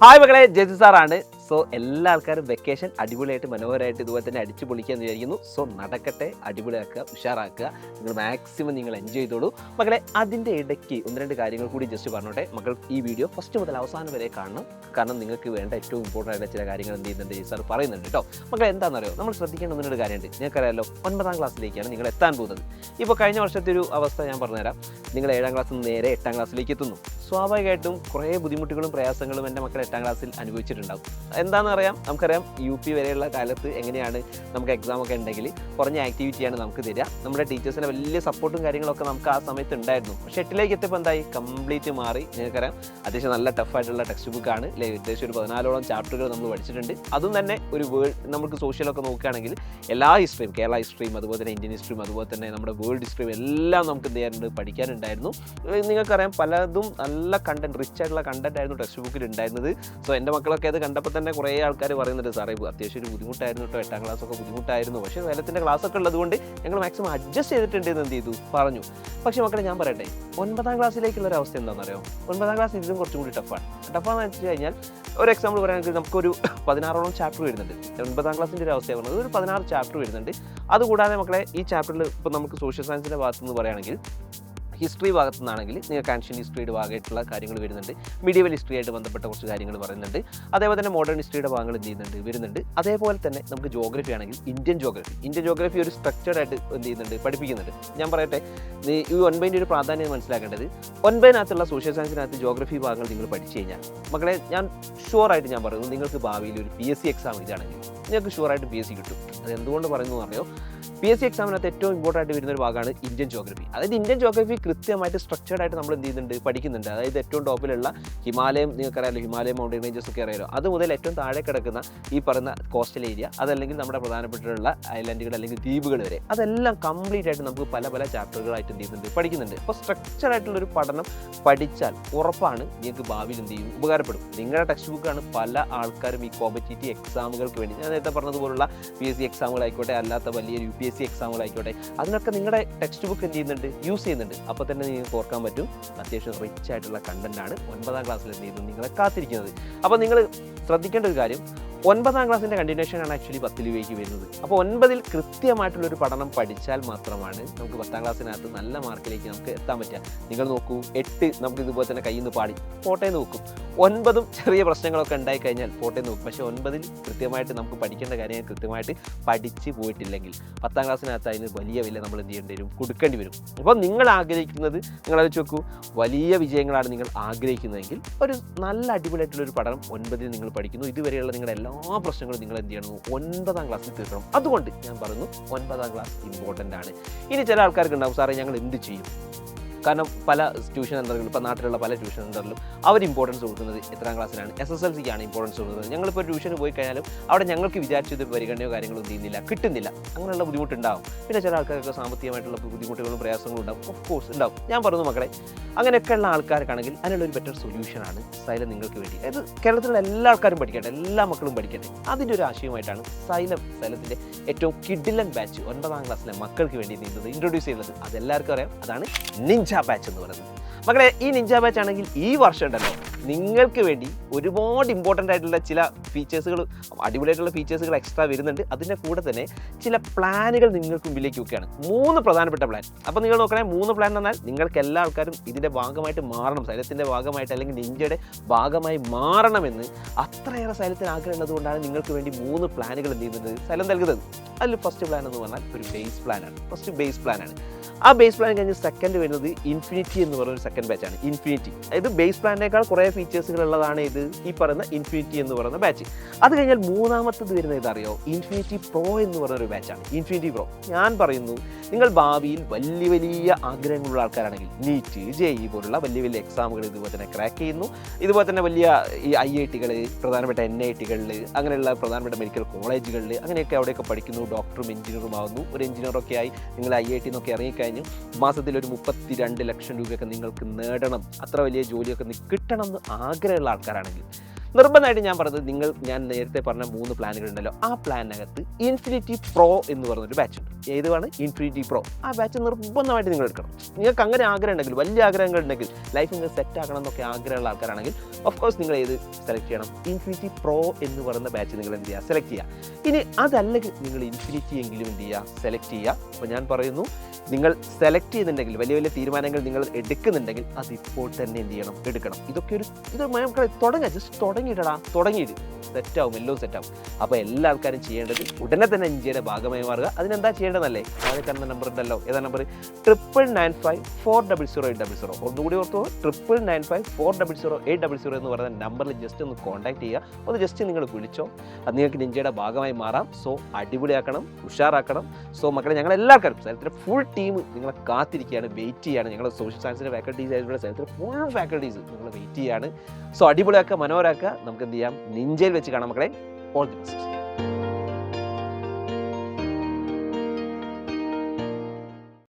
Hi മക്കളെ, ജെസി സാറാണ്. So എല്ലാ ആൾക്കാരും വെക്കേഷൻ അടിപൊളിയായിട്ട് മനോഹരമായിട്ട് ഇതുപോലെ തന്നെ അടിച്ചു പൊളിക്കാന്ന് വിചാരിക്കുന്നു. സോ നടക്കട്ടെ, അടിപൊളിയാക്കുക, ഉഷാറാക്കുക. നിങ്ങൾ മാക്സിമം നിങ്ങൾ എൻജോയ് ചെയ്തോളൂ മക്കളെ. അതിൻ്റെ ഇടയ്ക്ക് ഒന്ന് രണ്ട് കാര്യങ്ങൾ കൂടി ജസ്റ്റ് പറഞ്ഞോട്ടെ. മക്കൾ ഈ വീഡിയോ ഫസ്റ്റ് മുതൽ അവസാനം വരെ കാണണം. കാരണം നിങ്ങൾക്ക് വേണ്ട ഏറ്റവും ഇമ്പോർട്ടൻ്റ് ആയിട്ടുള്ള ചില കാര്യങ്ങൾ എന്ത് ചെയ്യുന്നുണ്ട് ജെസി സാർ പറയുന്നുണ്ട് കേട്ടോ. മക്കളെ എന്താണെന്നറിയോ, നമ്മൾ ശ്രദ്ധിക്കേണ്ട ഒന്നൊരു കാര്യമുണ്ട്. നിങ്ങൾക്കറിയാമല്ലോ, 9ാം ക്ലാസ്സിലേക്കാണ് നിങ്ങൾ എത്താൻ പോകുന്നത്. ഇപ്പോൾ കഴിഞ്ഞ വർഷത്തെ ഒരു അവസ്ഥ ഞാൻ പറഞ്ഞുതരാം. നിങ്ങൾ 7ാം ക്ലാസ്സിൽ നിന്ന് നേരെ 8ാം ക്ലാസ്സിലേക്ക് എത്തുന്നു. സ്വാഭാവികമായിട്ടും കുറേ ബുദ്ധിമുട്ടുകളും പ്രയാസങ്ങളും എൻ്റെ മക്കൾ 8ാം ക്ലാസ്സിൽ അനുഭവിച്ചിട്ടുണ്ടാകും. എന്താണെന്ന് അറിയാം, നമുക്കറിയാം UP വരെയുള്ള കാലത്ത് എങ്ങനെയാണ് നമുക്ക് എക്സാം ഒക്കെ ഉണ്ടെങ്കിൽ കുറഞ്ഞ ആക്ടിവിറ്റിയാണ് നമുക്ക് തരിക. നമ്മുടെ ടീച്ചേഴ്സിൻ്റെ വലിയ സപ്പോർട്ടും കാര്യങ്ങളൊക്കെ നമുക്ക് ആ സമയത്ത് ഉണ്ടായിരുന്നു. പക്ഷേ 8ലേക്ക് എത്തിയപ്പോൾ എന്തായി, കംപ്ലീറ്റ് മാറി. നിങ്ങൾക്കറിയാം, അത്യാവശ്യം നല്ല ടഫായിട്ടുള്ള ടെക്സ്റ്റ് ബുക്കാണ് അല്ലേ. ഏകദേശം ഒരു 14ഓളം ചാപ്റ്ററുകൾ നമ്മൾ പഠിച്ചിട്ടുണ്ട്. അതും തന്നെ ഒരു നമുക്ക് സോഷ്യലൊക്കെ നോക്കുകയാണെങ്കിൽ എല്ലാ ഹിസ്റ്ററിയും, കേരള ഹിസ്റ്ററിയും അതുപോലെ തന്നെ ഇന്ത്യൻ ഹിസ്റ്ററിയും അതുപോലെ തന്നെ നമ്മുടെ വേൾഡ് ഹിസ്റ്ററിയും എല്ലാം നമുക്ക് എന്ത് ചെയ്യാറുണ്ട്, പഠിക്കാനുണ്ടായിരുന്നു. നിങ്ങൾക്കറിയാം, പലതും നല്ല കണ്ടന്റ്, റിച്ച് ആയിട്ടുള്ള കണ്ടന്റ് ആയിരുന്നു ടെക്സ്റ്റ് ബുക്കിൽ ഉണ്ടായിരുന്നത്. സോ എൻ്റെ മക്കളൊക്കെ അത് കണ്ടപ്പോൾ തന്നെ കുറേ ആൾക്കാർ പറയുന്നുണ്ട്, സാറേ അത്യാവശ്യം ഒരു ബുദ്ധിമുട്ടായിരുന്നു കേട്ടോ, 8ാം ക്ലാസ്സൊക്കെ ബുദ്ധിമുട്ടായിരുന്നു, പക്ഷേ സൈലത്തിൻ്റെ ക്ലാസ്സൊക്കെ ഉള്ളതുകൊണ്ട് ഞങ്ങൾ മാക്സിമം അഡ്ജസ്റ്റ് ചെയ്തിട്ടുണ്ട് എന്ന് എന്ത് ചെയ്തു പറഞ്ഞു. പക്ഷേ മക്കളെ ഞാൻ പറയട്ടെ, 9ാം ക്ലാസ്സിലേക്കുള്ളൊരു അവസ്ഥ എന്താണെന്ന് അറിയാം. 9ാം ക്ലാസ് ഇതിലും കുറച്ചും കൂടി ടഫാണെന്ന് വെച്ച് കഴിഞ്ഞാൽ, ഒരു എക്സാമ്പിൾ പറയുകയാണെങ്കിൽ നമുക്കൊരു 16ഓളം ചാപ്റ്റർ വരുന്നുണ്ട്. 9ാം ക്ലാസ്സിൻ്റെ ഒരു അവസ്ഥയാണ് പറഞ്ഞത്. ഒരു 16 ചാപ്റ്റർ വരുന്നുണ്ട്. അതുകൂടാതെ മക്കളെ ഈ ചാപ്റ്ററിൽ ഇപ്പോൾ നമുക്ക് സോഷ്യൽ സയൻസിൻ്റെ ഭാഗത്ത് നിന്ന് പറയുകയാണെങ്കിൽ, ഹിസ്റ്ററി ഭാഗത്തു നിന്നാണെങ്കിൽ നിങ്ങൾക്ക് ആൻഷ്യൻ ഹിസ്റ്ററിയുടെ ഭാഗമായിട്ടുള്ള കാര്യങ്ങൾ വരുന്നുണ്ട്. മീഡിയവൽ ഹിസ്റ്ററി ആയിട്ട് ബന്ധപ്പെട്ട കുറച്ച് കാര്യങ്ങൾ പറയുന്നുണ്ട്. അതേപോലെ തന്നെ മോഡേൺ ഹിസ്റ്ററിയുടെ ഭാഗങ്ങൾ എന്ത് ചെയ്യുന്നുണ്ട്, വരുന്നുണ്ട്. അതേപോലെ തന്നെ നമുക്ക് ജോഗ്രഫി ആണെങ്കിൽ ഇന്ത്യൻ ജോഗ്രഫി ഒരു സ്ട്രക്ചർഡ് ആയിട്ട് എന്ത് ചെയ്യുന്നുണ്ട്, പഠിപ്പിക്കുന്നുണ്ട്. ഞാൻ പറയട്ടെ, ഈ 9ൻ്റെ ഒരു പ്രാധാന്യം മനസ്സിലാക്കേണ്ടത്, 9-നകത്തുള്ള സോഷ്യൽ സയൻസിനകത്ത് ജോഗ്രഫി ഭാഗങ്ങൾ നിങ്ങൾ പഠിച്ചു കഴിഞ്ഞാൽ മക്കളെ, ഞാൻ ഷുവറായിട്ട് ഞാൻ പറയുന്നു, നിങ്ങൾക്ക് ഭാവിയിൽ ഒരു PSC എക്സാം ഇതാണെങ്കിൽ നിങ്ങൾക്ക് ഷുവറായിട്ട് PSC കിട്ടും. അത് എന്തുകൊണ്ട് പറയുന്നു അറിയോ, PSC എക്സാമിനകത്ത് ഏറ്റവും ഇമ്പോർട്ടൻ്റ് ആയിട്ട് വരുന്ന ഒരു ഭാഗമാണ് ഇന്ത്യൻ ജോഗ്രഫി. അതായത് ഇന്ത്യൻ ജോഗ്രഫി കൃത്യമായിട്ട് സ്ട്രക്ചർഡ് ആയിട്ട് നമ്മൾ എന്ത് ചെയ്യുന്നുണ്ട്, പഠിക്കുന്നുണ്ട്. അതായത് ഏറ്റവും ടോപ്പിലുള്ള ഹിമാലയം, നിങ്ങൾക്കറിയാമല്ലോ, ഹിമാലയം മൗണ്ടൻ റേഞ്ചസ് ഒക്കെ അറിയാലോ, അത് മുതൽ ഏറ്റവും താഴെ കിടക്കുന്ന ഈ പറയുന്ന കോസ്റ്റൽ ഏരിയ, അതല്ലെങ്കിൽ നമ്മുടെ പ്രധാനപ്പെട്ടുള്ള ഐലൻഡുകൾ അല്ലെങ്കിൽ ദ്വീപുകൾ വരെ, അതെല്ലാം കംപ്ലീറ്റ് ആയിട്ട് നമുക്ക് പല പല ചാപ്റ്ററുകളായിട്ട് എന്ത് ചെയ്യുന്നുണ്ട്, പഠിക്കുന്നുണ്ട്. അപ്പോൾ സ്ട്രക്ചർ ആയിട്ടുള്ളൊരു പഠനം പഠിച്ചാൽ ഉറപ്പാണ് നിങ്ങൾക്ക് ഭാവിയിൽ എന്ത് ചെയ്യും, ഉപകാരപ്പെടും. നിങ്ങളുടെ ടെക്സ്റ്റ് ബുക്കാണ് പല ആൾക്കാരും ഈ കോമ്പറ്റേറ്റീവ് എക്സാമുകൾക്ക് വേണ്ടി, ഞാൻ നേരത്തെ പറഞ്ഞതുപോലുള്ള PSC എക്സാമുകളായിക്കോട്ടെ, അല്ലാത്ത വലിയ UPSC എക്സാമുകളായിക്കോട്ടെ, അതിനൊക്കെ നിങ്ങളുടെ ടെക്സ്റ്റ് ബുക്ക് എന്ത് ചെയ്യുന്നുണ്ട്, യൂസ് ചെയ്യുന്നുണ്ട്. അപ്പോൾ തന്നെ നിങ്ങൾക്ക് ഓർക്കാൻ പറ്റും, അത്യാവശ്യം റിച്ച് ആയിട്ടുള്ള കണ്ടന്റാണ് 9ാം ക്ലാസ്സിൽ എന്ത് ചെയ്യുന്നത്, നിങ്ങളെ കാത്തിരിക്കുന്നത്. അപ്പോൾ നിങ്ങൾ ശ്രദ്ധിക്കേണ്ട ഒരു കാര്യം, 9ാം ക്ലാസ്സിൻ്റെ കണ്ടിന്യൂഷനാണ് ആക്ച്വലി 10ലേക്ക് വരുന്നത്. അപ്പോൾ 9ൽ കൃത്യമായിട്ടുള്ളൊരു പഠനം പഠിച്ചാൽ മാത്രമാണ് നമുക്ക് 10ാം ക്ലാസ്സിനകത്ത് നല്ല മാർക്കിലേക്ക് നമുക്ക് എത്താൻ പറ്റുക. നിങ്ങൾ നോക്കൂ, 8 നമുക്ക് ഇതുപോലെ തന്നെ കയ്യിൽ നിന്ന് പാടി പോട്ടേ നോക്കും. 9ഉം ചെറിയ പ്രശ്നങ്ങളൊക്കെ ഉണ്ടായിക്കഴിഞ്ഞാൽ പോട്ടേ നോക്കും. പക്ഷേ 9ൽ കൃത്യമായിട്ട് നമുക്ക് പഠിക്കേണ്ട കാര്യങ്ങൾ കൃത്യമായിട്ട് പഠിച്ച് പോയിട്ടില്ലെങ്കിൽ 10ാം ക്ലാസ്സിനകത്ത് അതിന് വലിയ വില നമ്മൾ എന്ത് ചെയ്യേണ്ടി വരും, കൊടുക്കേണ്ടി വരും. അപ്പോൾ നിങ്ങൾ ആഗ്രഹിക്കുന്നത്, നിങ്ങളത് നോക്കൂ, വലിയ വിജയങ്ങളാണ് നിങ്ങൾ ആഗ്രഹിക്കുന്നതെങ്കിൽ ഒരു നല്ല അടിപൊളിയായിട്ടുള്ളൊരു പഠനം 9ൽ നിങ്ങൾ പഠിക്കുന്നു. ഇതുവരെയുള്ള നിങ്ങളുടെ എല്ലാ പ്രശ്നങ്ങളും നിങ്ങൾ എന്ത് ചെയ്യണം, 9ാം ക്ലാസ്സിൽ തീർക്കണം. അതുകൊണ്ട് ഞാൻ പറയുന്നു, 9ാം ക്ലാസ് ഇമ്പോർട്ടൻ്റ് ആണ്. ഇനി ചില ആൾക്കാർക്ക് ഉണ്ടാവും, സാറേ ഞങ്ങൾ എന്ത് ചെയ്യും? കാരണം പല ട്യൂഷൻ സെൻ്ററുകളും, ഇപ്പോൾ നാട്ടിലുള്ള പല ട്യൂഷൻ സെൻ്ററിലും അവർ ഇമ്പോർട്ടൻസ് കൊടുക്കുന്നത് എത്രാം ക്ലാസ്സിലാണ്, SSLCക്കാണ് ഇമ്പോർട്ടൻസ് കൊടുക്കുന്നത്. ഞങ്ങളിപ്പോൾ ട്യൂഷന് പോയി കഴിഞ്ഞാലും അവിടെ ഞങ്ങൾക്ക് വിചാരിച്ചത് പരിഗണനയോ കാര്യങ്ങളോ ചെയ്യുന്നില്ല, കിട്ടുന്നില്ല. അങ്ങനെയുള്ള ബുദ്ധിമുട്ടുണ്ടാവും. പിന്നെ ചില ആൾക്കാർക്ക് സാമ്പത്തികമായിട്ടുള്ള ബുദ്ധിമുട്ടുകളും പ്രയാസങ്ങളും ഉണ്ടാവും, ഓഫ് കോഴ്സ് ഉണ്ടാവും. ഞാൻ പറഞ്ഞു മക്കളെ, അങ്ങനെയൊക്കെയുള്ള ആൾക്കാർക്കാണെങ്കിൽ അതിനുള്ളൊരു ബെറ്റർ സൊല്യൂഷനാണ് സൈലം നിങ്ങൾക്ക് വേണ്ടി. അതായത് കേരളത്തിലുള്ള എല്ലാ ആൾക്കാരും പഠിക്കട്ടെ, എല്ലാ മക്കളും പഠിക്കട്ടെ, അതിൻ്റെ ഒരു ആശയമായിട്ടാണ് സൈലത്തിൻ്റെ ഏറ്റവും കിഡിലൻ ബാച്ച് 9ാം ക്ലാസ്സിലെ മക്കൾക്ക് വേണ്ടി ഇൻട്രൊഡ്യൂസ് ചെയ്യുന്നത്. അതെല്ലാവർക്കും അറിയാം, അതാണ് നിഞ്ച ബാച്ച് എന്ന് പറയുന്നത്. മക്കളെ, ഈ നിഞ്ച ബാച്ച് ആണെങ്കിൽ ഈ വർഷം ഉണ്ടല്ലോ, നിങ്ങൾക്ക് വേണ്ടി ഒരുപാട് ഇമ്പോർട്ടൻ്റ് ആയിട്ടുള്ള ചില ഫീച്ചേഴ്സുകൾ, അടിപൊളിയായിട്ടുള്ള ഫീച്ചേഴ്സുകൾ എക്സ്ട്രാ വരുന്നുണ്ട്. അതിൻ്റെ കൂടെ തന്നെ ചില പ്ലാനുകൾ നിങ്ങൾക്ക് മുമ്പിലേക്ക് വെക്കുകയാണ്. 3 പ്രധാനപ്പെട്ട പ്ലാൻ. അപ്പോൾ നിങ്ങൾ നോക്കണേ, 3 പ്ലാൻ എന്ന് പറഞ്ഞാൽ നിങ്ങൾക്ക് എല്ലാ ആൾക്കാരും ഇതിൻ്റെ ഭാഗമായിട്ട് മാറണം, സൈലത്തിൻ്റെ ഭാഗമായിട്ട് അല്ലെങ്കിൽ നിഞ്ചയുടെ ഭാഗമായി മാറണമെന്ന് അത്രയേറെ സൈലത്തിന് ആഗ്രഹമുള്ളത് കൊണ്ടാണ് നിങ്ങൾക്ക് വേണ്ടി 3 പ്ലാനുകൾ എന്ത് ചെയ്യുന്നത്, സൈലം നൽകുന്നത്. അതിൽ ഫസ്റ്റ് പ്ലാൻ എന്ന് പറഞ്ഞാൽ ഒരു ബേസ് പ്ലാനാണ്. ഫസ്റ്റ് ബേസ് പ്ലാനാണ്. ആ ബേസ് പ്ലാൻ കഴിഞ്ഞ് സെക്കൻഡ് വരുന്നത് ഇൻഫിനിറ്റി എന്ന് പറയുന്ന ഒരു സെക്കൻഡ് ബാച്ചാണ്. ഇൻഫിനിറ്റി, അതായത് ബേസ് പ്ലാനിനേക്കാൾ കുറേ ഫീച്ചേഴ്സുകൾ ഉള്ളതാണ് ഇത്, ഈ പറയുന്ന ഇൻഫിനിറ്റി എന്ന് പറയുന്ന ബാച്ച്. അത് കഴിഞ്ഞാൽ മൂന്നാമത്തത് വരുന്നത് ഇതറിയോ, ഇൻഫിനിറ്റി പ്രോ എന്ന് പറയുന്നൊരു ബാച്ചാണ്. ഇൻഫിനിറ്റി പ്രോ, ഞാൻ പറയുന്നു, നിങ്ങൾ ഭാവിയിൽ വലിയ വലിയ ആഗ്രഹങ്ങളുള്ള ആൾക്കാരാണെങ്കിൽ നീറ്റ്, JEE പോലുള്ള വലിയ വലിയ എക്സാമുകൾ ഇതുപോലെ തന്നെ ക്രാക്ക് ചെയ്യുന്നു, ഇതുപോലെ തന്നെ വലിയ ഈ IITകൾ, പ്രധാനപ്പെട്ട NITകളിൽ, അങ്ങനെയുള്ള പ്രധാനപ്പെട്ട മെഡിക്കൽ കോളേജുകളിൽ, അങ്ങനെയൊക്കെ അവിടെയൊക്കെ പഠിക്കുന്നു, ഡോക്ടറും എഞ്ചിനീയറും ആകുന്നു. ഒരു എഞ്ചിനീയറൊക്കെ ആയി നിങ്ങൾ IIT എന്നൊക്കെ ഇറങ്ങിക്കഴിഞ്ഞു മാസത്തിൽ ഒരു 32 ലക്ഷം രൂപയൊക്കെ നിങ്ങൾക്ക് നേടണം, അത്ര വലിയ ജോലിയൊക്കെ കിട്ടണം എന്ന് ആഗ്രഹമുള്ള ആൾക്കാരാണെങ്കിൽ നിർബന്ധമായിട്ട് ഞാൻ പറഞ്ഞത് ഞാൻ നേരത്തെ പറഞ്ഞ 3 പ്ലാനുകളുണ്ടല്ലോ, ആ പ്ലാനിനകത്ത് ഇൻഫിനിറ്റി പ്രോ എന്ന് പറഞ്ഞൊരു ബാച്ച് ഉണ്ട്. ഏതുമാണ്? Infinity pro. ആ ബാച്ച് നിർബന്ധമായിട്ട് നിങ്ങൾ എടുക്കണം. നിങ്ങൾക്ക് അങ്ങനെ ആഗ്രഹം ഉണ്ടെങ്കിൽ, വലിയ ആഗ്രഹങ്ങൾ ഉണ്ടെങ്കിൽ, ലൈഫ് നിങ്ങൾ സെറ്റ് ആക്കണം എന്നൊക്കെ ആഗ്രഹമുള്ള ആൾക്കാരാണെങ്കിൽ ഓഫ് കോഴ്സ് നിങ്ങൾ ഏത് സെലക്ട് ചെയ്യണം? ഇൻഫിനിറ്റി പ്രോ എന്ന് പറയുന്ന ബാച്ച് നിങ്ങൾ എന്ത് ചെയ്യുക? സെലക്ട് ചെയ്യുക. ഇനി അതല്ലെങ്കിൽ നിങ്ങൾ ഇൻഫിനിറ്റി എങ്കിലും എന്ത് ചെയ്യുക? സെലക്ട് ചെയ്യുക. അപ്പോൾ ഞാൻ പറയുന്നു, നിങ്ങൾ സെലക്ട് ചെയ്യുന്നുണ്ടെങ്കിൽ, വലിയ വലിയ തീരുമാനങ്ങൾ നിങ്ങൾ എടുക്കുന്നുണ്ടെങ്കിൽ അത് ഇപ്പോൾ തന്നെ എന്ത് ചെയ്യണം? എടുക്കണം. ഇത് നമുക്ക് തുടങ്ങാം. ജസ്റ്റ് തുടങ്ങിയിട്ട് സെറ്റാവും, എല്ലാം സെറ്റാവും. അപ്പോൾ എല്ലാ ആൾക്കാരും ചെയ്യേണ്ടത് ഉടനെ തന്നെ ഇന്ത്യയുടെ ഭാഗമായി മാറുക. അതിനെന്താ ചെയ്യേണ്ടതല്ലേ? താഴെ കാണുന്ന നമ്പർ ഉണ്ടല്ലോ, ഏതാ നമ്പർ? 9954008000. ഒന്നുകൂടി ഓർത്തോ, 9954008000 എന്ന് പറയുന്ന നമ്പറിൽ ജസ്റ്റ് ഒന്ന് കോൺടാക്ട് ചെയ്യുക. ഒന്ന് ജസ്റ്റ് നിങ്ങൾ വിളിച്ചോ, അത് നിങ്ങൾക്ക് ഇന്ത്യയുടെ ഭാഗമായി മാറാം. സോ അടിപൊളിയാക്കണം, ഉഷാറാക്കണം. സോ മക്കളെ, ഞങ്ങൾ എല്ലാവർക്കും സ്ഥലത്തിൻ്റെ ഫുൾ ടീം നിങ്ങളെ കാത്തിരിക്കുകയാണ്, വെയിറ്റ് ചെയ്യാണ്. ഞങ്ങൾ സോഷ്യൽ സയൻസിൻ്റെ ഫാക്കൽറ്റീസ് ആയിട്ടുള്ള സ്ഥലത്തിൻ്റെ ഫുൾ ഫാക്കൽറ്റീസ് നിങ്ങൾ വെയിറ്റ് ചെയ്യാണ്. സോ അടിപൊളിയാക്കുക, മനോഹരാക്കുക. നമുക്ക് എന്ത് ചെയ്യാം? നിഞ്ചയിൽ വെച്ച് കാണാം മക്കളെ. All the best.